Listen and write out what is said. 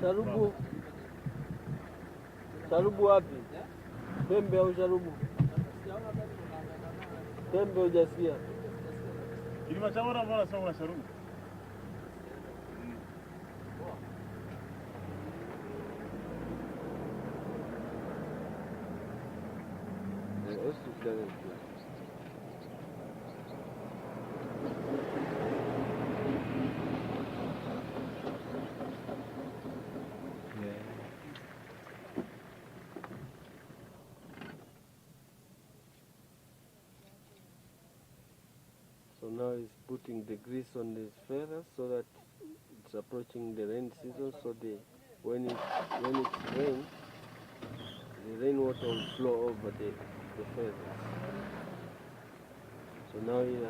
Sharubu. Sharubu wapi? Pembe au sharubu? Pembe hujasikia. Kilima cha mbona sasa una sharubu? So now he's putting the grease on his feathers so that it's approaching the rain season. So when it rains, the rainwater will flow over the feathers. So now he has